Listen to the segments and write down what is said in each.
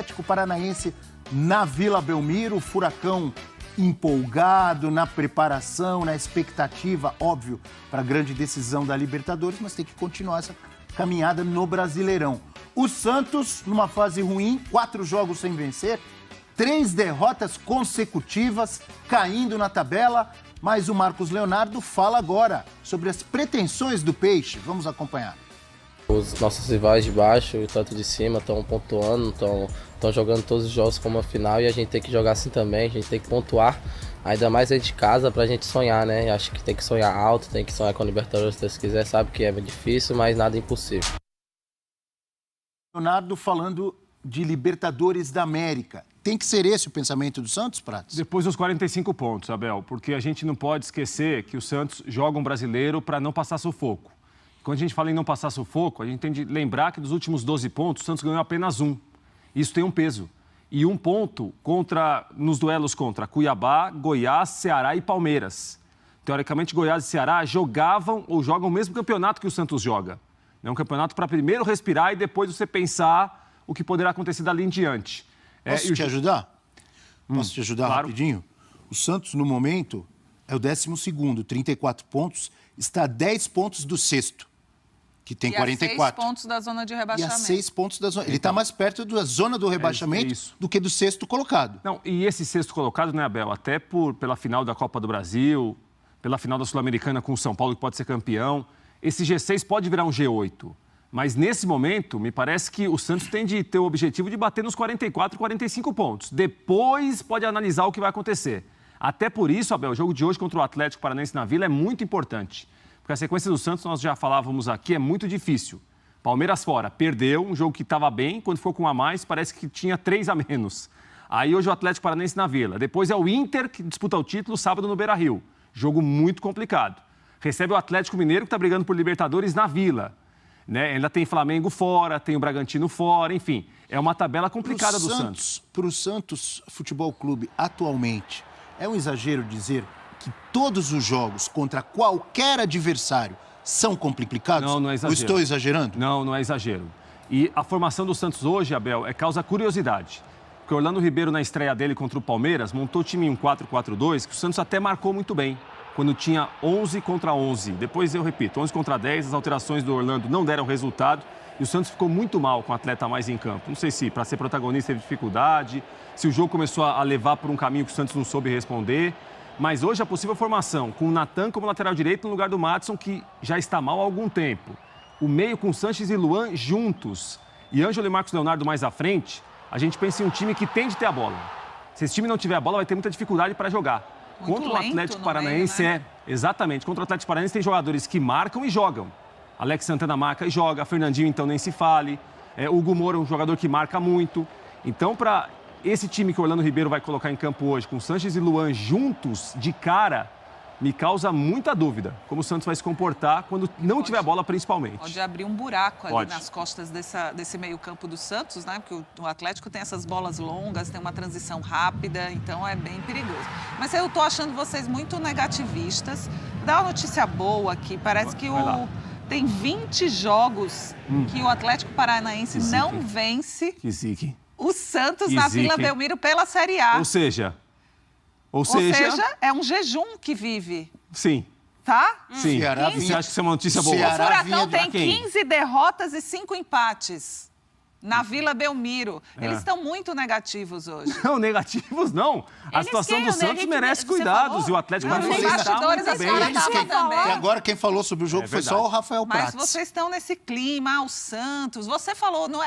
Atlético Paranaense na Vila Belmiro. O Furacão empolgado na preparação, na expectativa, óbvio, para a grande decisão da Libertadores, mas tem que continuar essa caminhada no Brasileirão. O Santos, numa fase ruim, 4 jogos sem vencer, 3 derrotas consecutivas, caindo na tabela. Mas o Marcos Leonardo fala agora sobre as pretensões do Peixe. Vamos acompanhar. Os nossos rivais de baixo e tanto de cima estão pontuando, estão jogando todos os jogos como uma final e a gente tem que jogar assim também, a gente tem que pontuar, ainda mais dentro de casa pra gente sonhar, né? Acho que tem que sonhar alto, tem que sonhar com a Libertadores se Deus quiser, sabe que é difícil, mas nada é impossível. Leonardo falando de Libertadores da América. Tem que ser esse o pensamento do Santos, Prates? Depois dos 45 pontos, Abel, porque a gente não pode esquecer que o Santos joga um brasileiro para não passar sufoco. Quando a gente fala em não passar sufoco, a gente tem de lembrar que dos últimos 12 pontos, o Santos ganhou apenas 1. Isso tem um peso. E 1 ponto nos duelos contra Cuiabá, Goiás, Ceará e Palmeiras. Teoricamente, Goiás e Ceará jogavam ou jogam o mesmo campeonato que o Santos joga. É um campeonato para primeiro respirar e depois você pensar o que poderá acontecer dali em diante. Posso te ajudar? Posso te ajudar claro. rapidinho? O Santos, no momento, é o 12º, 34 pontos, está a 10 pontos do sexto, que tem 44. E a 6 pontos da zona de rebaixamento. E a 6 pontos da zona. Ele está mais perto da zona do rebaixamento do que do sexto colocado. Não, e esse sexto colocado, né, Abel? Até pela final da Copa do Brasil, pela final da Sul-Americana com o São Paulo, que pode ser campeão, esse G6 pode virar um G8. Mas, nesse momento, me parece que o Santos tem de ter o objetivo de bater nos 44, 45 pontos. Depois pode analisar o que vai acontecer. Até por isso, Abel, o jogo de hoje contra o Atlético Paranaense na Vila é muito importante. Porque a sequência do Santos, nós já falávamos aqui, é muito difícil. Palmeiras fora, perdeu, um jogo que estava bem, quando ficou com 1 a mais, parece que tinha 3 a menos. Aí hoje o Atlético Paranaense na Vila. Depois é o Inter, que disputa o título sábado no Beira-Rio. Jogo muito complicado. Recebe o Atlético Mineiro, que está brigando por Libertadores na Vila. Né? Ainda tem Flamengo fora, tem o Bragantino fora, enfim. É uma tabela complicada do Santos. Para o Santos Futebol Clube, atualmente, é um exagero dizer que todos os jogos contra qualquer adversário são complicados? Não, não é exagero. Ou estou exagerando? Não, não é exagero. E a formação do Santos hoje, Abel, causa curiosidade. Porque o Orlando Ribeiro, na estreia dele contra o Palmeiras, montou o time em um 4-4-2, que o Santos até marcou muito bem, quando tinha 11 contra 11. Depois eu repito, 11 contra 10, as alterações do Orlando não deram resultado e o Santos ficou muito mal com o atleta a mais em campo. Não sei se para ser protagonista teve dificuldade, se o jogo começou a levar por um caminho que o Santos não soube responder. Mas hoje a possível formação, com o Natan como lateral direito no lugar do Madison, que já está mal há algum tempo. O meio com Sanches e Luan juntos e Ângelo e Marcos Leonardo mais à frente, a gente pensa em um time que tem de ter a bola. Se esse time não tiver a bola, vai ter muita dificuldade para jogar. Muito contra o Atlético Paranaense meio, né? Exatamente. Contra o Atlético Paranaense tem jogadores que marcam e jogam. Alex Santana marca e joga, Fernandinho então nem se fale. O Hugo Moura é um jogador que marca muito. Então, para esse time que o Orlando Ribeiro vai colocar em campo hoje, com Sanches e Luan juntos, de cara, me causa muita dúvida como o Santos vai se comportar quando não tiver a bola, principalmente. Pode abrir um buraco ali nas costas desse meio-campo do Santos, né? Porque o Atlético tem essas bolas longas, tem uma transição rápida, então é bem perigoso. Mas eu tô achando vocês muito negativistas. Dá uma notícia boa aqui, parece que tem 20 jogos que o Atlético Paranaense não vence o Santos na Vila Belmiro pela Série A. Ou seja, é um jejum que vive. Sim. Tá? Sim. Você acha que isso é uma notícia boa? O Furacão tem 15 derrotas e 5 empates na Vila Belmiro. Eles estão muito negativos hoje. Não, negativos não. A situação do Santos merece cuidados e o Atlético Paranaense está muito bem. E agora quem falou sobre o jogo foi só o Rafael Prates. Mas vocês estão nesse clima, o Santos. Você falou, não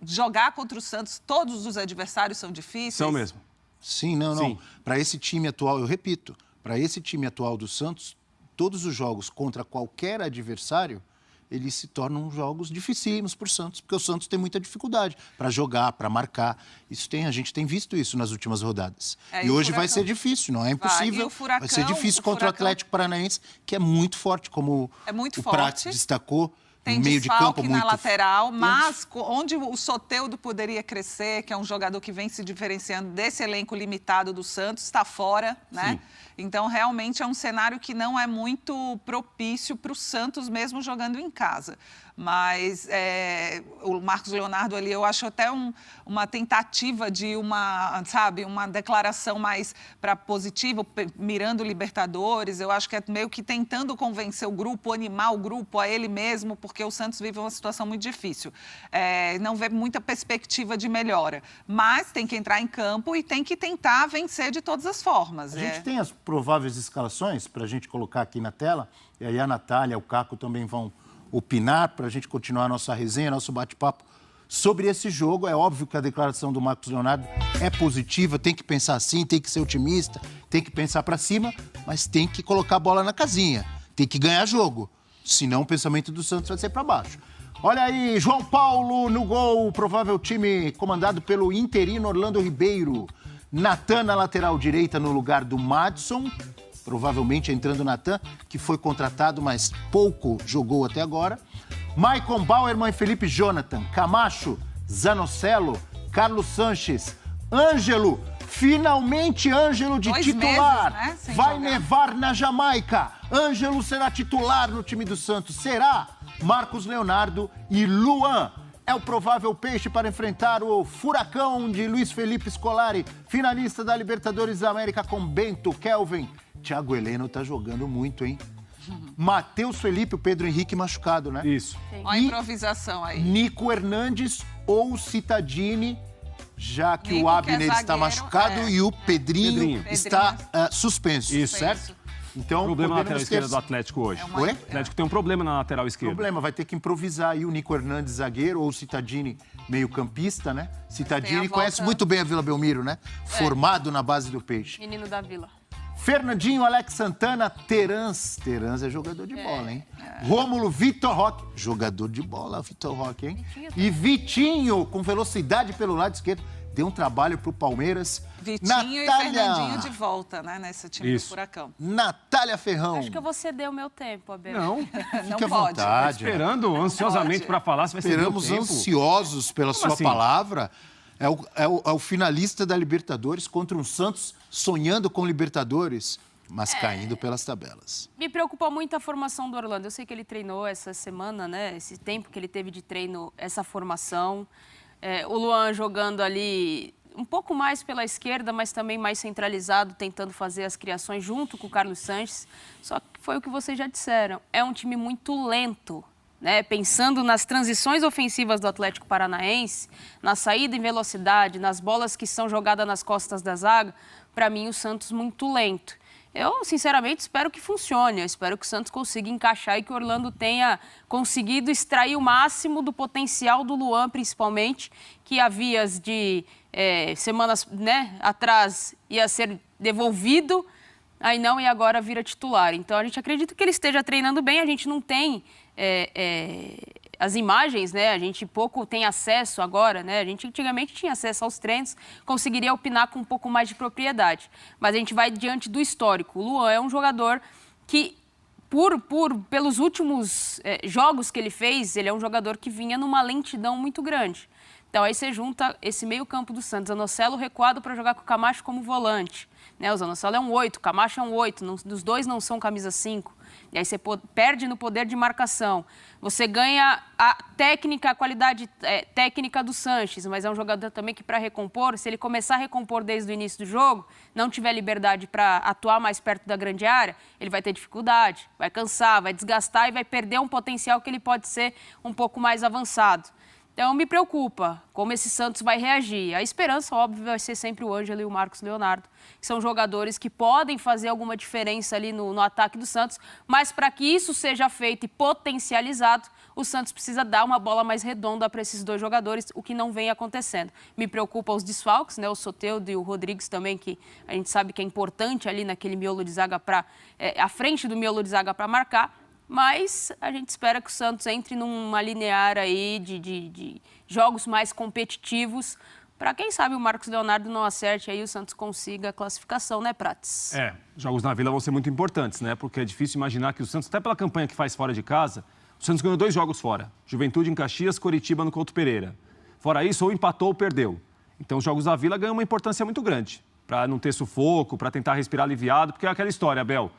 jogar contra o Santos, todos os adversários são difíceis? São mesmo. Sim, não. Para esse time atual, eu repito, para esse time atual do Santos, todos os jogos contra qualquer adversário, eles se tornam jogos dificílimos para o Santos, porque o Santos tem muita dificuldade para jogar, para marcar. A gente tem visto isso nas últimas rodadas. E hoje vai ser difícil, não é impossível. Vai ser difícil contra o Atlético Paranaense, que é muito forte, como o Prates destacou. Tem meio de campo na lateral, mas onde o Soteldo poderia crescer, que é um jogador que vem se diferenciando desse elenco limitado do Santos, está fora, né? Então, realmente é um cenário que não é muito propício para o Santos mesmo jogando em casa. Mas o Marcos Leonardo ali, eu acho até uma tentativa de uma declaração mais para positivo, mirando o Libertadores. Eu acho que é meio que tentando convencer o grupo, animar o grupo, a ele mesmo, porque o Santos vive uma situação muito difícil. Não vê muita perspectiva de melhora. Mas tem que entrar em campo e tem que tentar vencer de todas as formas. A gente tem as prováveis escalações para a gente colocar aqui na tela, e aí a Natália, o Caco também vão opinar para a gente continuar a nossa resenha, nosso bate-papo sobre esse jogo. É óbvio que a declaração do Marcos Leonardo é positiva, tem que pensar assim, tem que ser otimista, tem que pensar para cima, mas tem que colocar a bola na casinha, tem que ganhar jogo, senão o pensamento do Santos vai ser para baixo. Olha aí, João Paulo no gol, o provável time comandado pelo interino Orlando Ribeiro. Natan na lateral direita no lugar do Madison, provavelmente entrando o Natan, que foi contratado, mas pouco jogou até agora. Maicon Bauerman e Felipe Jonathan, Camacho, Zanocelo, Carlos Sanches, Ângelo, finalmente Ângelo de 2 titular. meses, né, vai jogar. nevar na Jamaica. Ângelo será titular no time do Santos. Será Marcos Leonardo e Luan. É o provável peixe para enfrentar o Furacão de Luiz Felipe Scolari, finalista da Libertadores da América com Bento, Kelvin. Thiago Heleno tá jogando muito, hein? Matheus Felipe, o Pedro Henrique machucado, né? Isso. Olha a improvisação aí. Nico Hernandes ou Cittadini, já que Nico, o Abner que é está zagueiro, machucado e o Pedrinho está Pedrinho. suspenso, Isso. certo? Então, Problema na lateral podemos esquerda ter... do Atlético hoje. Oi? O Atlético tem um problema na lateral esquerda. Problema, vai ter que improvisar aí o Nico Hernandes zagueiro ou o Cittadini meio-campista, né? Cittadini volta- conhece muito bem a Vila Belmiro, né? Formado na base do Peixe. Menino da Vila. Fernandinho, Alex Santana, Terans. Terans é jogador de bola, hein? Rômulo, Vitor Roque. Jogador de bola, Vitor Roque, hein? E Vitinho, com velocidade pelo lado esquerdo. Deu um trabalho pro Palmeiras. Vitinho e Fernandinho de volta, né, nesse time Isso. do Furacão. Natália Ferrão. Acho que eu vou ceder o meu tempo, Abel. Não, Fique à pode. vontade. esperando ansiosamente pode. para falar se vai ser Esperamos tempo. ansiosos pela sua assim? palavra. É o finalista da Libertadores contra um Santos sonhando com Libertadores, mas caindo pelas tabelas. Me preocupa muito a formação do Orlando. Eu sei que ele treinou essa semana, né? Esse tempo que ele teve de treino, essa formação. O Luan jogando ali um pouco mais pela esquerda, mas também mais centralizado, tentando fazer as criações junto com o Carlos Sanches. Só que foi o que vocês já disseram. É um time muito lento, né? Pensando nas transições ofensivas do Atlético Paranaense, na saída em velocidade, nas bolas que são jogadas nas costas da zaga, para mim o Santos muito lento. Eu, sinceramente, espero que funcione. Eu espero que o Santos consiga encaixar e que o Orlando tenha conseguido extrair o máximo do potencial do Luan, principalmente, que havia de semanas, né, atrás ia ser devolvido, aí não, e agora vira titular. Então, a gente acredita que ele esteja treinando bem. A gente não tem as imagens, né? A gente pouco tem acesso agora, né? A gente antigamente tinha acesso aos treinos, conseguiria opinar com um pouco mais de propriedade. Mas a gente vai diante do histórico. O Luan é um jogador que, pelos últimos jogos que ele fez, ele é um jogador que vinha numa lentidão muito grande. Então, aí você junta esse meio-campo do Santos, Zanocelo recuado para jogar com o Camacho como volante. Né? O Zanocelo é um 8, o Camacho é um 8, dos dois não são camisa 5. E aí você perde no poder de marcação. Você ganha a técnica, a qualidade técnica do Sanches, mas é um jogador também que, para recompor, se ele começar a recompor desde o início do jogo, não tiver liberdade para atuar mais perto da grande área, ele vai ter dificuldade, vai cansar, vai desgastar e vai perder um potencial que ele pode ser um pouco mais avançado. Então, me preocupa como esse Santos vai reagir. A esperança, óbvio, vai ser sempre o Ângelo e o Marcos Leonardo, que são jogadores que podem fazer alguma diferença ali no ataque do Santos, mas para que isso seja feito e potencializado, o Santos precisa dar uma bola mais redonda para esses dois jogadores, o que não vem acontecendo. Me preocupa os desfalques, né? O Soteldo e o Rodrigues também, que a gente sabe que é importante ali naquele miolo de zaga à frente do miolo de zaga para marcar. Mas a gente espera que o Santos entre numa linear aí de jogos mais competitivos, para quem sabe o Marcos Leonardo não acerte aí, o Santos consiga a classificação, né, Prates? Jogos na Vila vão ser muito importantes, né? Porque é difícil imaginar que o Santos, até pela campanha que faz fora de casa, o Santos ganhou 2 jogos fora. Juventude em Caxias, Coritiba no Couto Pereira. Fora isso, ou empatou ou perdeu. Então os jogos da Vila ganham uma importância muito grande. para não ter sufoco, para tentar respirar aliviado, porque é aquela história, Abel.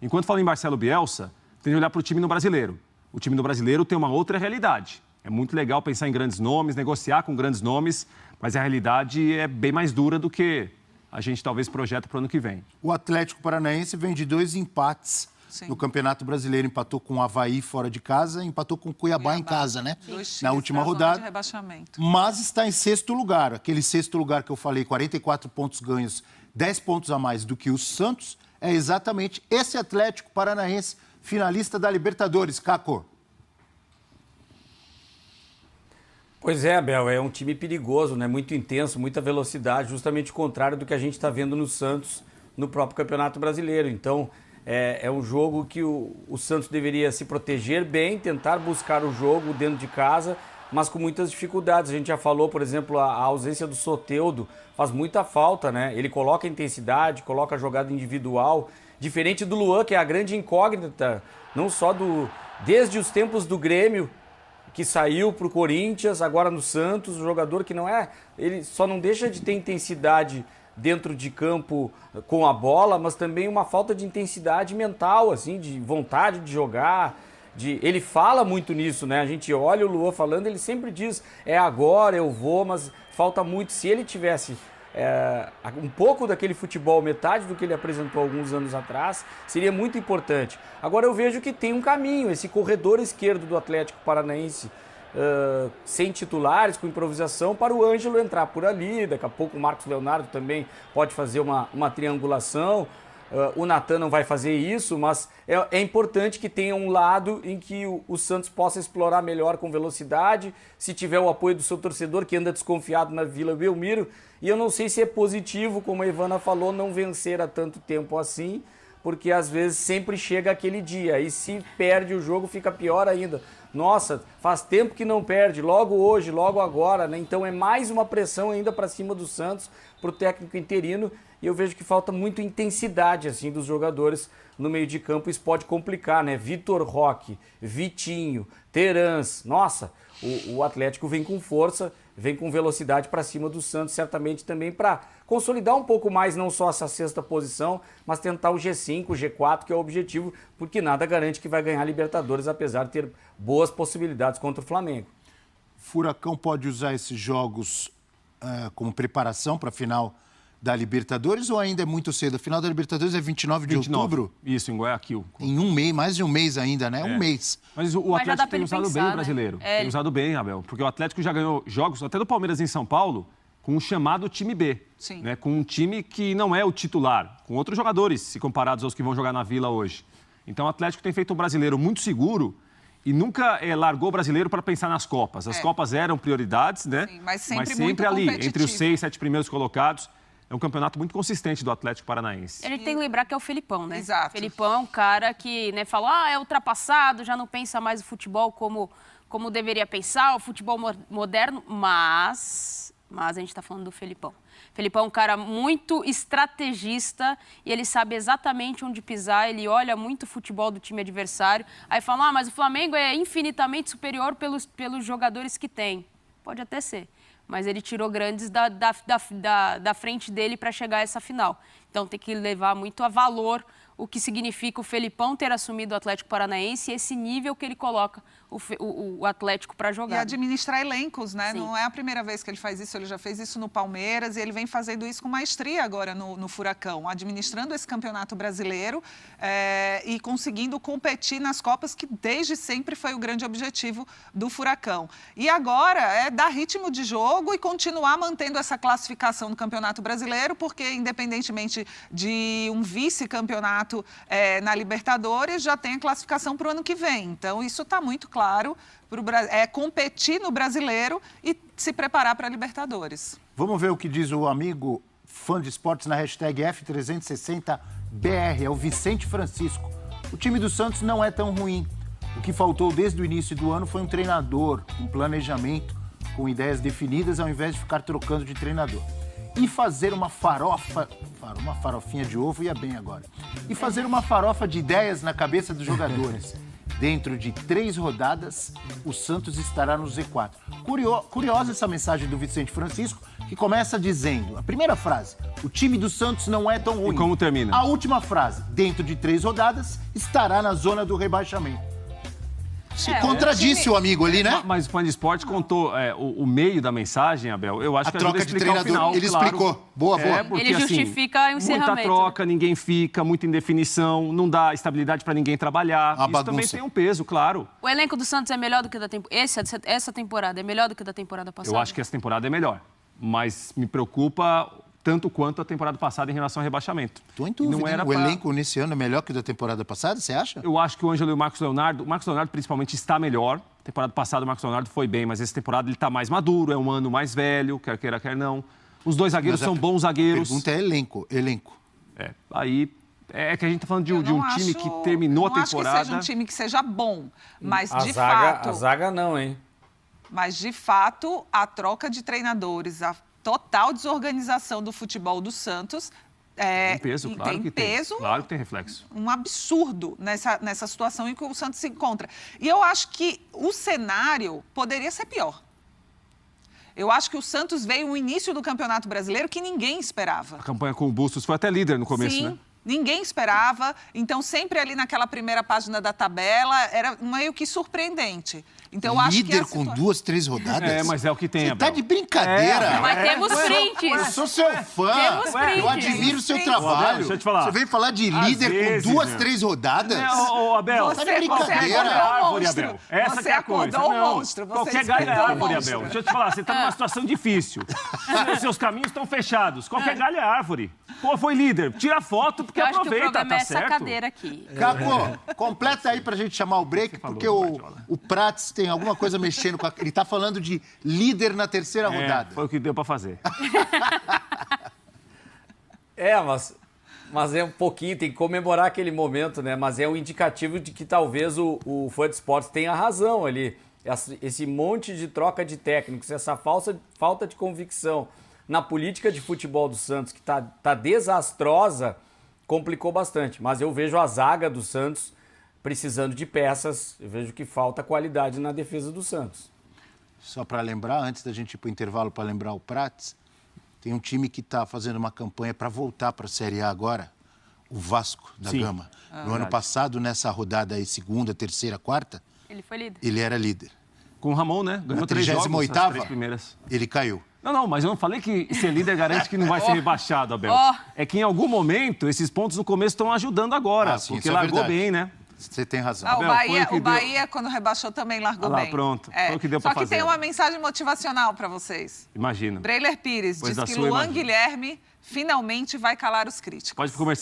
Enquanto fala em Marcelo Bielsa, tem que olhar para o time no brasileiro. O time no brasileiro tem uma outra realidade. É muito legal pensar em grandes nomes, negociar com grandes nomes, mas a realidade é bem mais dura do que a gente talvez projeta para o ano que vem. O Atlético Paranaense vem de 2 empates no Campeonato Brasileiro. Empatou com o Avaí fora de casa, empatou com o Cuiabá em casa, né? Na última rodada. Mas está em 6º lugar. Aquele 6º lugar que eu falei, 44 pontos ganhos, 10 pontos a mais do que o Santos, é exatamente esse Atlético Paranaense, finalista da Libertadores. Caco. Pois é, Abel, é um time perigoso, né? Muito intenso, muita velocidade, justamente o contrário do que a gente está vendo no Santos no próprio Campeonato Brasileiro. Então, é um jogo que o Santos deveria se proteger bem, tentar buscar o jogo dentro de casa, mas com muitas dificuldades. A gente já falou, por exemplo, a ausência do Soteldo faz muita falta, né? Ele coloca intensidade, coloca a jogada individual, diferente do Luan, que é a grande incógnita, não só desde os tempos do Grêmio, que saiu para o Corinthians, agora no Santos, um jogador que não é... Ele só não deixa de ter intensidade dentro de campo com a bola, mas também uma falta de intensidade mental, assim, de vontade de jogar. Ele fala muito nisso, né? A gente olha o Luan falando, ele sempre diz, é agora, eu vou, mas falta muito. Se ele tivesse um pouco daquele futebol, metade do que ele apresentou alguns anos atrás, seria muito importante. Agora eu vejo que tem um caminho, esse corredor esquerdo do Atlético Paranaense, sem titulares, com improvisação, para o Ângelo entrar por ali. Daqui a pouco o Marcos Leonardo também pode fazer uma triangulação. O Natan não vai fazer isso, mas é importante que tenha um lado em que o Santos possa explorar melhor com velocidade, se tiver o apoio do seu torcedor, que anda desconfiado na Vila Belmiro. E eu não sei se é positivo, como a Ivana falou, não vencer há tanto tempo assim, porque às vezes sempre chega aquele dia, e se perde o jogo fica pior ainda. Nossa, faz tempo que não perde, logo hoje, logo agora, né? Então é mais uma pressão ainda para cima do Santos, para o técnico interino, e eu vejo que falta muita intensidade assim dos jogadores no meio de campo. Isso pode complicar, né? Vitor Roque, Vitinho, Terans, nossa, o Atlético vem com força, vem com velocidade para cima do Santos, certamente também para consolidar um pouco mais, não só essa 6ª posição, mas tentar o G5, o G4, que é o objetivo, porque nada garante que vai ganhar a Libertadores, apesar de ter boas possibilidades contra o Flamengo. Furacão pode usar esses jogos como preparação para a final da Libertadores ou ainda é muito cedo? A final da Libertadores é 29 de outubro? Isso, em Guayaquil. Em um mês, mais de um mês ainda, né? Um mês. Mas o Atlético tem usado bem o brasileiro. Tem usado bem, Abel. Porque o Atlético já ganhou jogos, até do Palmeiras em São Paulo, com um chamado time B. Sim. Né? Com um time que não é o titular, com outros jogadores, se comparados aos que vão jogar na Vila hoje. Então o Atlético tem feito um brasileiro muito seguro e nunca largou o brasileiro para pensar nas Copas. As Copas eram prioridades, né? Sim, mas sempre ali, entre os 6, 7 primeiros colocados. É um campeonato muito consistente do Atlético Paranaense. A gente tem que lembrar que é o Felipão, né? Exato. O Felipão é um cara que, né, fala, é ultrapassado, já não pensa mais o futebol como deveria pensar, o futebol moderno, mas a gente está falando do Felipão. Felipão é um cara muito estrategista e ele sabe exatamente onde pisar, ele olha muito o futebol do time adversário, aí fala, mas o Flamengo é infinitamente superior pelos jogadores que tem. Pode até ser. Mas ele tirou grandes da frente dele para chegar a essa final. Então tem que levar muito a valor o que significa o Felipão ter assumido o Atlético Paranaense e esse nível que ele coloca o Atlético para jogar. E administrar elencos, né? Sim. Não é a primeira vez que ele faz isso, ele já fez isso no Palmeiras e ele vem fazendo isso com maestria agora no Furacão, administrando esse campeonato brasileiro e conseguindo competir nas Copas, que desde sempre foi o grande objetivo do Furacão. E agora é dar ritmo de jogo e continuar mantendo essa classificação no Campeonato Brasileiro, porque independentemente de um vice-campeonato na Libertadores, já tem a classificação para o ano que vem. Então, isso está muito claro. Competir no Brasileiro e se preparar para a Libertadores. Vamos ver o que diz o amigo fã de esportes na hashtag F360BR, é o Vicente Francisco. O time do Santos não é tão ruim. O que faltou desde o início do ano foi um treinador, um planejamento, com ideias definidas, ao invés de ficar trocando de treinador. E fazer uma farofinha de ovo ia bem agora. E fazer uma farofa de ideias na cabeça dos jogadores. Dentro de 3 rodadas, o Santos estará no Z4. Curiosa essa mensagem do Vicente Francisco, que começa dizendo, a primeira frase, o time do Santos não é tão ruim. E como termina? A última frase, dentro de 3 rodadas, estará na zona do rebaixamento. Se contradisse o amigo ali, né? Mas o Fã de Esporte contou o meio da mensagem, Abel. Eu acho A que troca de treinador, final, ele claro. explicou. Boa. Porque, ele justifica o encerramento. Muita troca, ninguém fica, muita indefinição, não dá estabilidade para ninguém trabalhar. Isso bagunça. também tem um peso, claro. O elenco do Santos é melhor do que da temporada. Essa temporada é melhor do que da temporada passada? Eu acho que essa temporada é melhor. Mas me preocupa tanto quanto a temporada passada em relação ao rebaixamento. Tô em dúvida, Não era o elenco nesse ano é melhor que o da temporada passada, você acha? Eu acho que o Ângelo e o Marcos Leonardo principalmente está melhor. Temporada passada o Marcos Leonardo foi bem, mas essa temporada ele está mais maduro, é um ano mais velho, quer queira, quer não. Os 2 zagueiros são bons zagueiros. A pergunta é elenco. Aí é que a gente está falando de um time que terminou a temporada. Eu não acho que seja um time que seja bom, mas A zaga não, hein? Mas, de fato, a troca de treinadores, a total desorganização do futebol do Santos... Tem peso, claro que tem. Claro que tem reflexo. Um absurdo nessa situação em que o Santos se encontra. E eu acho que o cenário poderia ser pior. Eu acho que o Santos veio no início do Campeonato Brasileiro que ninguém esperava. A campanha com o Bustos foi até líder no começo, Sim. né? Ninguém esperava, então sempre ali naquela primeira página da tabela era meio que surpreendente. Então, eu acho que líder com 2, 3 rodadas? Mas é o que tem, Você Abel. tá de brincadeira. Mas temos prints. Eu sou seu fã. Temos prints. Eu admiro o seu Abel, trabalho. deixa eu te falar. Você vem falar de Às líder vezes, com 2, né? 3 rodadas? Abel, Tá de brincadeira. árvore, Abel. Essa Você que é a coisa. acordou o Não, monstro, você qualquer galho é despertou o árvore, monstro. Abel. Deixa eu te falar, você tá numa situação difícil. Seus caminhos estão fechados. Qualquer galho é árvore. Pô, foi líder. Tira foto porque Eu acho que o aproveita, problema tá é essa certo? cadeira aqui. Caco, completa aí pra gente chamar o break, porque o Prats tem alguma coisa mexendo com a... Ele tá falando de líder na terceira rodada. Foi o que deu pra fazer. Mas é um pouquinho, tem que comemorar aquele momento, né? Mas é um indicativo de que talvez o Fã de Esportes tenha razão ali. Esse monte de troca de técnicos, essa falta de convicção na política de futebol do Santos, que tá desastrosa, complicou bastante. Mas eu vejo a zaga do Santos precisando de peças, eu vejo que falta qualidade na defesa do Santos. Só para lembrar, antes da gente ir para o intervalo para lembrar o Prats, tem um time que está fazendo uma campanha para voltar para a Série A agora, o Vasco da Gama. No ano passado, nessa rodada aí, segunda, terceira, quarta, Ele foi líder. ele era líder. Com o Ramon, né? Ganhou Na 3 jogos, as 38ª, 3 primeiras. ele caiu. Não, mas eu não falei que ser líder garante que não vai ser rebaixado, Abel. É que em algum momento, esses pontos no começo estão ajudando agora, Sim, porque isso é largou verdade. Bem, né? Você tem razão. O Abel, Bahia, quando rebaixou, também largou bem. Pronto. Foi o que deu pra Só que fazer. tem uma mensagem motivacional para vocês. Imagina. Breiler Pires Pois diz da que sua, Luan imagina. Guilherme finalmente vai calar os críticos. Pode comercial.